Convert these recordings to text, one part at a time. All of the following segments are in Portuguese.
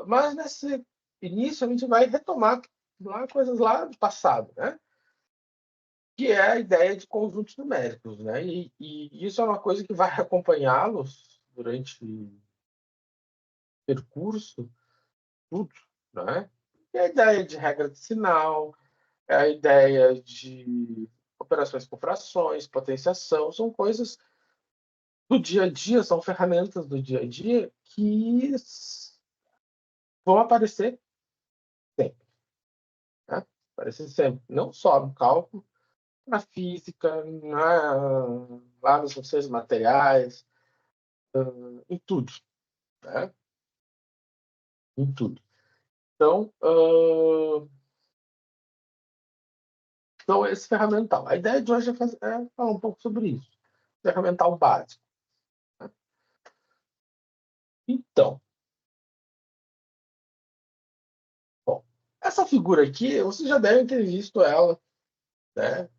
Mas nesse início a gente vai retomar lá coisas lá do passado, né? Que é a ideia de conjuntos numéricos, né? E isso é uma coisa que vai acompanhá-los durante o percurso, tudo, né? E a ideia de regra de sinal, é a ideia de operações com frações, potenciação, são coisas do dia a dia, são ferramentas do dia a dia que vão aparecer sempre, né? Aparecer sempre, não só no cálculo, na física, lá nos conceitos materiais, em tudo, né? Em tudo. Então, então, esse ferramental. A ideia de hoje é falar um pouco sobre isso. Ferramental básico. Né? Então, bom, essa figura aqui, vocês já devem ter visto ela, né,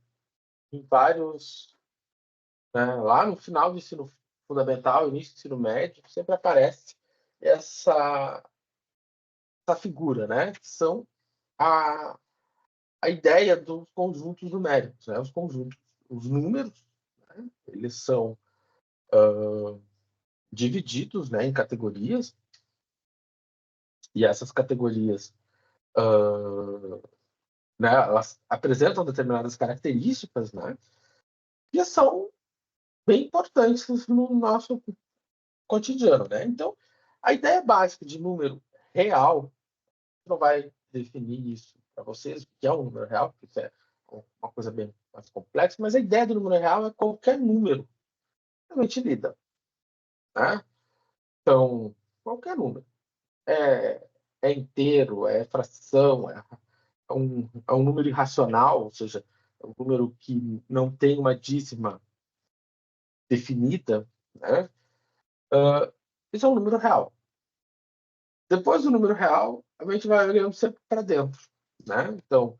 em vários, né, lá no final do ensino fundamental, início do ensino médio, sempre aparece essa, essa figura, né, que são a, a ideia dos conjuntos numéricos, né, os conjuntos, os números, né, eles são divididos, né, em categorias, e essas categorias, né, elas apresentam determinadas características, né, que são bem importantes no nosso cotidiano, né? Então, a ideia básica de número real não vai definir isso para vocês, o que é um número real, porque isso é uma coisa bem mais complexa, mas a ideia do número real é qualquer número que a gente lida, né? Então, qualquer número. É, é inteiro, é fração, é um número irracional, ou seja, é um número que não tem uma dízima definida, né? Isso é um número real. Depois do número real, a gente vai olhando sempre para dentro, né? Então,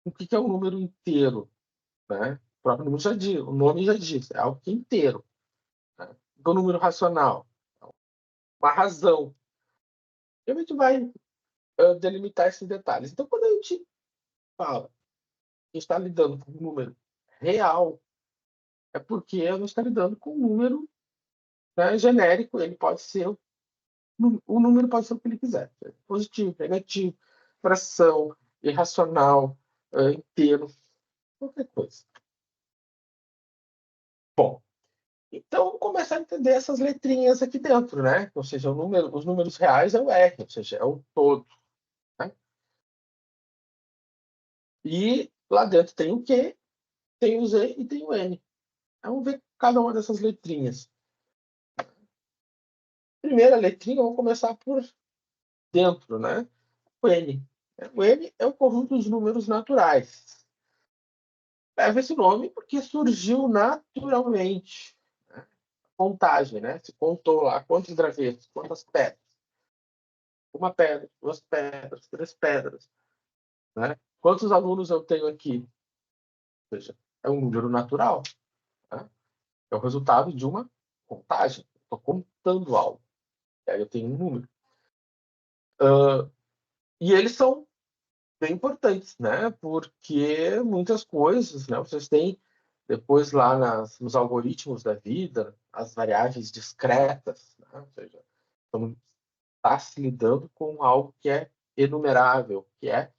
o que é um número inteiro, né? O próprio número já diz, o nome já diz, é algo que é inteiro. Né? O que é um número racional, uma razão. E a gente vai delimitar esses detalhes. Então, quando a gente fala que está lidando com um número real, é porque a gente está lidando com um número, né, genérico, ele pode ser, o número pode ser o que ele quiser, positivo, negativo, fração, irracional, inteiro, qualquer coisa. Bom, então vamos começar a entender essas letrinhas aqui dentro, né? Ou seja, os números reais é o R, ou seja, é o todo. Né? E lá dentro tem o Q, tem o Z e tem o N. Vamos ver cada uma dessas letrinhas. Primeira letrinha, vamos começar por dentro, né? O N. O N é o conjunto dos números naturais. Leva esse nome porque surgiu naturalmente. Né? Contagem, né? Se contou lá quantos gravetos, quantas pedras. Uma pedra, duas pedras, três pedras. Né? Quantos alunos eu tenho aqui? Ou seja, é um número natural. Né? É o resultado de uma contagem. Estou contando algo. E aí eu tenho um número. E eles são bem importantes, né? Porque muitas coisas, né? Vocês têm depois lá nos algoritmos da vida, as variáveis discretas, né? Ou seja, está se lidando com algo que é enumerável, que é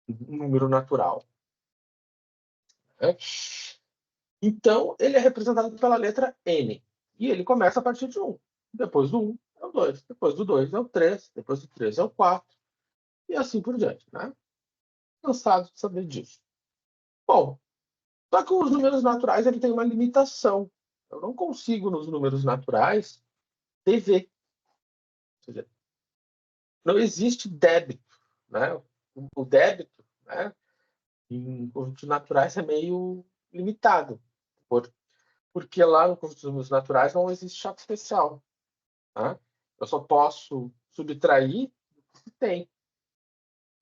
um número natural. Né? Então, ele é representado pela letra N. E ele começa a partir de 1. Depois do 1 é o 2. Depois do 2 é o 3. Depois do 3 é o 4. E assim por diante. Né? Cansado de saber disso. Bom, só que os números naturais ele tem uma limitação. Eu não consigo, nos números naturais, dever. Ou seja, não existe débito. Né? O débito, né, em conjuntos naturais, é meio limitado. Porque lá no conjunto dos números naturais não existe choque especial. Né? Eu só posso subtrair o que se tem.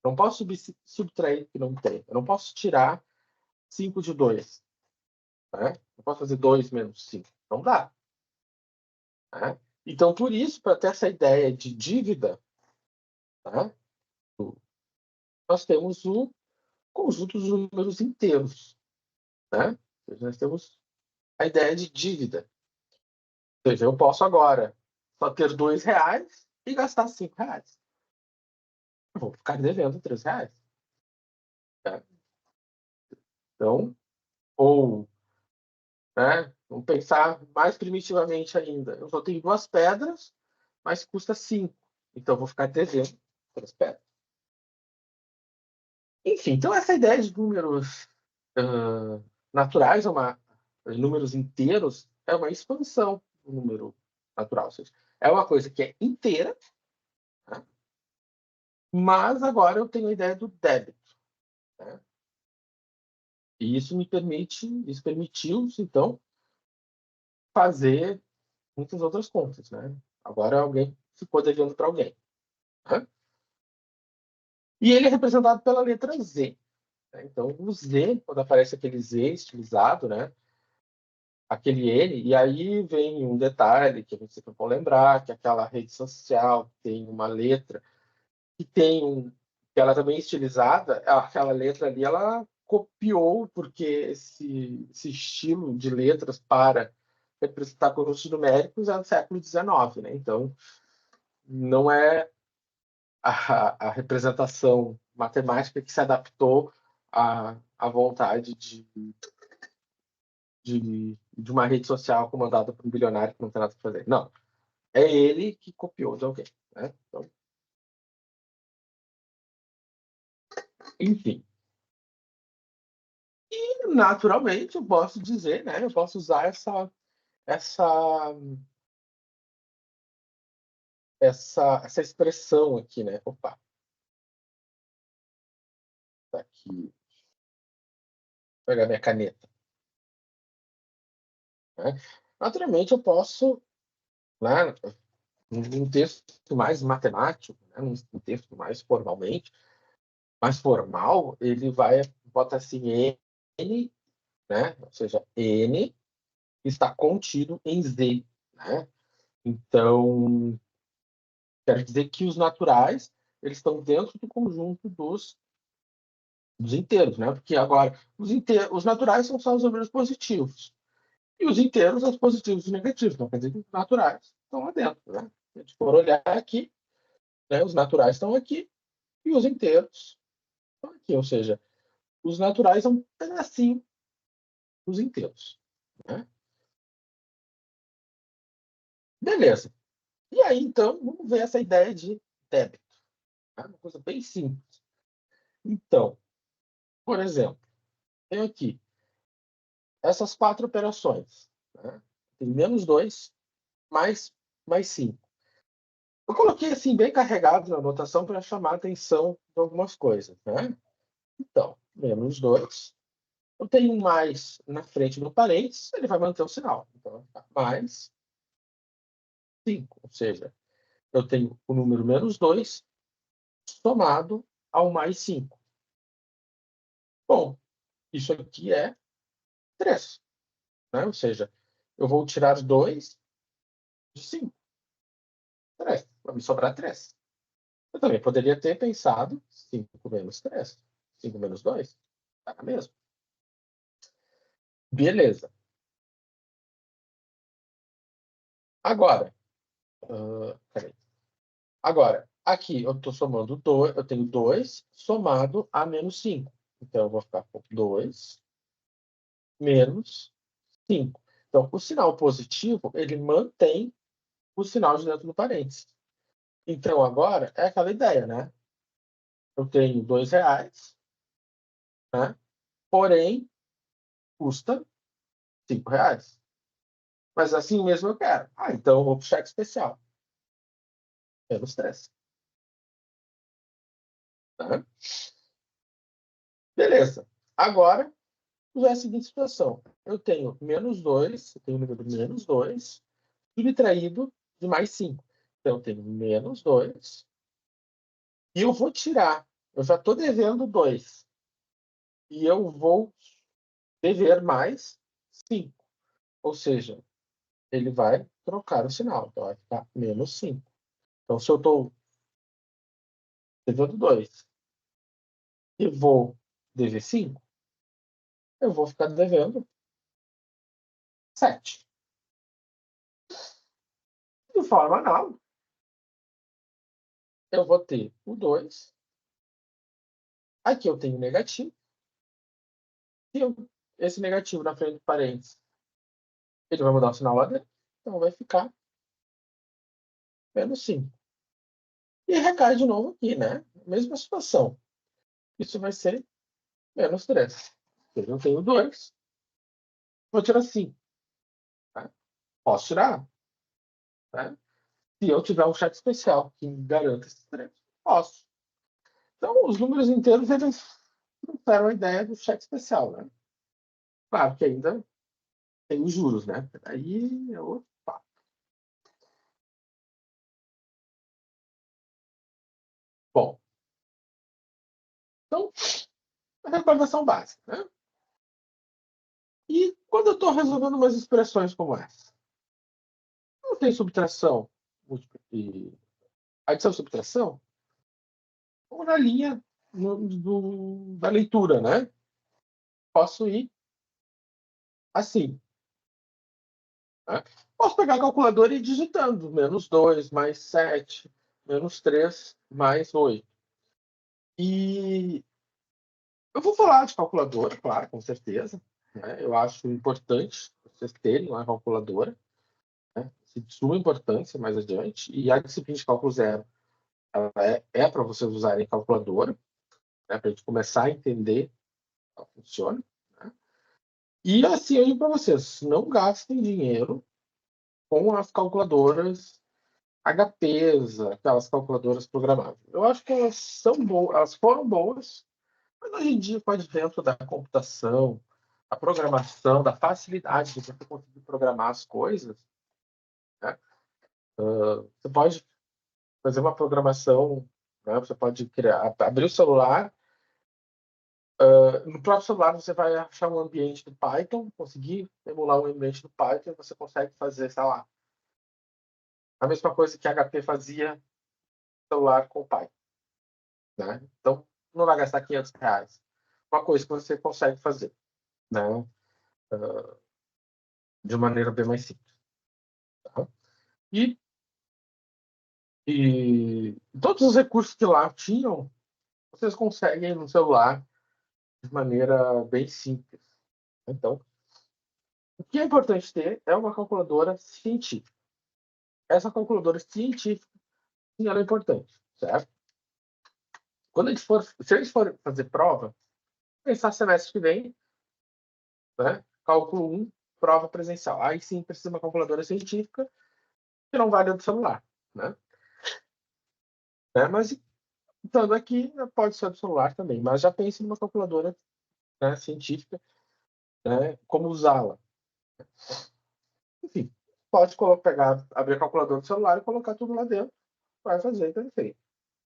Não posso subtrair o que não tem. Eu não posso tirar 5 de 2. Né? Não posso fazer 2 menos 5. Não dá. Né? Então, por isso, para ter essa ideia de dívida, tá? Nós temos o conjunto dos números inteiros, né? Nós temos a ideia de dívida. Ou seja, eu posso agora só ter R$ 2 e gastar R$ 5. Eu vou ficar devendo R$ 3. Tá? Então, ou, né, vamos pensar mais primitivamente ainda. Eu só tenho 2 pedras, mas custa 5. Então, eu vou ficar devendo 3 pedras. Enfim, então essa ideia de números naturais, números inteiros, é uma expansão do número natural. Ou seja, é uma coisa que é inteira, né? Mas agora eu tenho a ideia do débito. Né? E isso permitiu, então, fazer muitas outras contas. Né? Agora alguém ficou devendo para alguém. Né? E ele é representado pela letra Z. Né? Então, o Z, quando aparece aquele Z estilizado, né? Aquele N, e aí vem um detalhe que a gente sempre pode lembrar, que aquela rede social tem uma letra que que ela também é estilizada, aquela letra ali, ela copiou, porque esse estilo de letras para representar conjuntos numéricos é do século XIX, né? Então, não é a representação matemática que se adaptou à vontade de uma rede social comandada por um bilionário que não tem nada para fazer. Não. É ele que copiou de alguém. Né? Então, enfim. E, naturalmente, eu posso dizer, né? Eu posso usar essa, essa expressão aqui, né? Opa, tá aqui. Vou pegar minha caneta. Né? Naturalmente, eu posso, né, num texto mais matemático, né, num texto mais formal, ele vai botar assim N, né? Ou seja, N está contido em Z, né? Então, quer dizer que os naturais eles estão dentro do conjunto dos inteiros, né? Porque agora os naturais são só os números positivos e os inteiros são os positivos e os negativos. Então, quer dizer que os naturais estão lá dentro, né? Se a gente for olhar aqui, né? Os naturais estão aqui e os inteiros estão aqui. Ou seja, os naturais são um pedacinho dos inteiros, né? Beleza. E aí, então, vamos ver essa ideia de débito. Tá? Uma coisa bem simples. Então, por exemplo, tem aqui essas 4 operações. Né? Tem -2 mais 5. Eu coloquei assim bem carregado na anotação para chamar a atenção de algumas coisas. Né? Então, -2. Eu tenho um mais na frente do parênteses, ele vai manter o sinal. Então, vai ficar mais 5. Ou seja, eu tenho o número -2 somado ao mais 5. Bom, isso aqui é 3. Né? Ou seja, eu vou tirar 2 de 5. 3. Vai me sobrar 3. Eu também poderia ter pensado 5 menos 3. 5 menos 2. Tá mesmo? Beleza. Agora, peraí. Agora, aqui eu estou somando 2, eu tenho 2 somado a -5. Então, eu vou ficar com 2 menos 5. Então, o sinal positivo, ele mantém o sinal de dentro do parênteses. Então, agora, é aquela ideia, né? Eu tenho R$ 2, né? Porém, custa R$ 5. Mas assim mesmo eu quero. Então eu vou para o cheque especial. Menos 3. Tá? Beleza. Agora, já é a seguinte situação. Eu tenho -2, eu tenho o número -2, subtraído de mais 5. Então, eu tenho -2. E eu vou tirar. Eu já estou devendo 2. E eu vou dever mais 5. Ou seja, ele vai trocar o sinal. Então, vai ficar menos 5. Então, se eu estou devendo 2 e vou dever 5, eu vou ficar devendo 7. De forma análoga, eu vou ter o 2. Aqui eu tenho negativo. E esse negativo na frente do parênteses, ele vai mudar o sinal lá dentro. Então, vai ficar menos 5. E recai de novo aqui, né? Mesma situação. Isso vai ser menos 3. Eu tenho 2. Vou tirar 5. Tá? Posso tirar. Tá? Se eu tiver um cheque especial que me garanta esses 3, posso. Então, os números inteiros, eles não deram a ideia do cheque especial, né? Claro que ainda tem os juros, né? Aí é outro papo. Bom, então, a recordação básica, né? E quando eu estou resolvendo umas expressões como essa, não tem subtração e adição e subtração, ou na linha da leitura, né? Posso ir assim. Né? Posso pegar a calculadora e ir digitando. Menos 2, mais 7, menos 3, mais 8. E eu vou falar de calculadora, claro, com certeza. Né? Eu acho importante vocês terem uma calculadora. Né? De suma importância mais adiante. E a disciplina de cálculo zero ela é para vocês usarem calculadora, né? Para a gente começar a entender como funciona. Né? E assim, eu digo para vocês, não gastem dinheiro com as calculadoras HPs, aquelas calculadoras programáveis. Eu acho que elas são boas, elas foram boas, mas hoje em dia, com o advento da computação, a programação, da facilidade de você conseguir programar as coisas, né? Você pode fazer uma programação, né? Você pode criar, abrir o celular, no próprio celular você vai achar um ambiente do Python, conseguir emular um ambiente do Python, e você consegue fazer, sei lá, a mesma coisa que a HP fazia no celular com o Python. Né? Então, não vai gastar R$ 500. Uma coisa que você consegue fazer, né? De maneira bem mais simples. Tá? E, e todos os recursos que lá tinham, vocês conseguem no celular de maneira bem simples. Então, o que é importante ter é uma calculadora científica. Essa calculadora científica, sim, ela é importante, certo? Quando a gente for, se a gente for fazer prova, pensar semestre que vem, né? Cálculo 1, prova presencial. Aí sim precisa de uma calculadora científica que não vale do celular, né? Mas estando aqui, pode ser do celular também, mas já pense numa calculadora, né, científica, né, como usá-la. Enfim, pode pegar, abrir a calculadora do celular e colocar tudo lá dentro, vai fazer perfeito.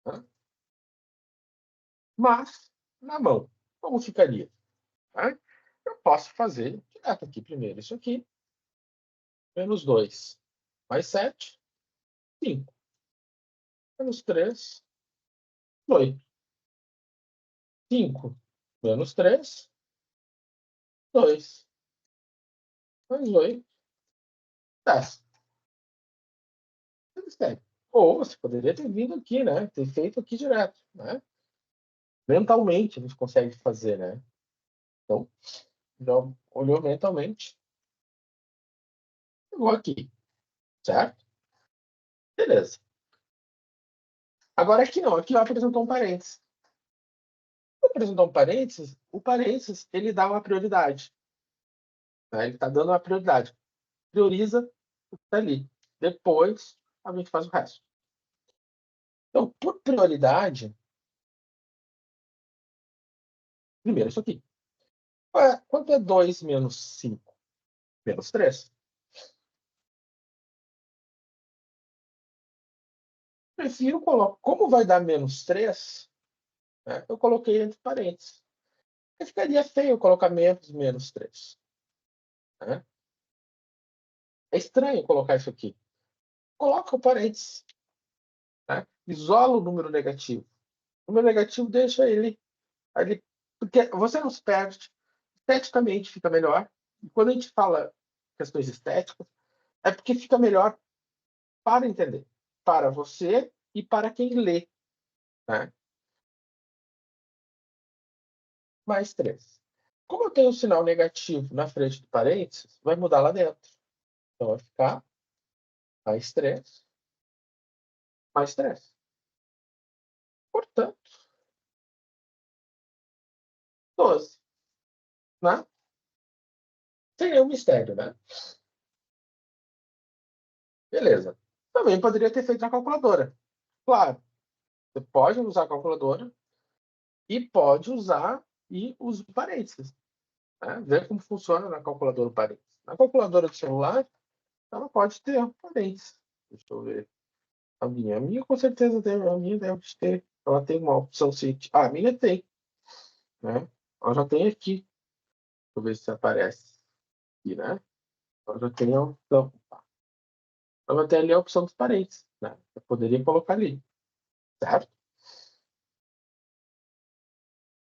Né? Mas, na mão, como ficaria? Né? Eu posso fazer direto aqui primeiro isso aqui, menos 2 mais 7, 5. Menos 3, 8. 5 menos 3, 2. Mais 8, 10. Ou você poderia ter vindo aqui, né? Ter feito aqui direto, né? Mentalmente a gente consegue fazer, né? Então, já olhou mentalmente, chegou aqui, certo? Beleza. Agora aqui não, aqui eu apresentou um parênteses. Apresentou um parênteses, o parênteses ele dá uma prioridade. Né? Ele está dando uma prioridade. Prioriza o que está ali. Depois a gente faz o resto. Então, por prioridade, primeiro isso aqui. Quanto é 2 menos 5? Menos 3. Prefiro colocar. Como vai dar menos 3, né, eu coloquei entre parênteses. Porque ficaria feio eu colocar menos 3. Né? É estranho colocar isso aqui. Coloca o parênteses, né? Isola o número negativo. O número negativo deixa ele ali, porque você não se perde, esteticamente fica melhor. E quando a gente fala questões estéticas, é porque fica melhor para entender, para você e para quem lê, né? Mais 3. Como eu tenho um sinal negativo na frente do parênteses, vai mudar lá dentro. Então vai ficar mais 3, mais 3. Portanto, 12, né? Sem nenhum mistério, né? Beleza. Também poderia ter feito na calculadora. Claro, você pode usar a calculadora e pode usar e usa parênteses. Né? Ver como funciona na calculadora o parênteses. Na calculadora do celular, ela pode ter parênteses. Deixa eu ver. A minha com certeza tem. A minha deve ter. Ela tem uma opção científica. Ah, a minha tem. Né? Ela já tem aqui. Deixa eu ver se aparece aqui, né? Ela já tem a opção. Ela vai ter ali a opção dos parênteses. Né? Eu poderia colocar ali. Certo?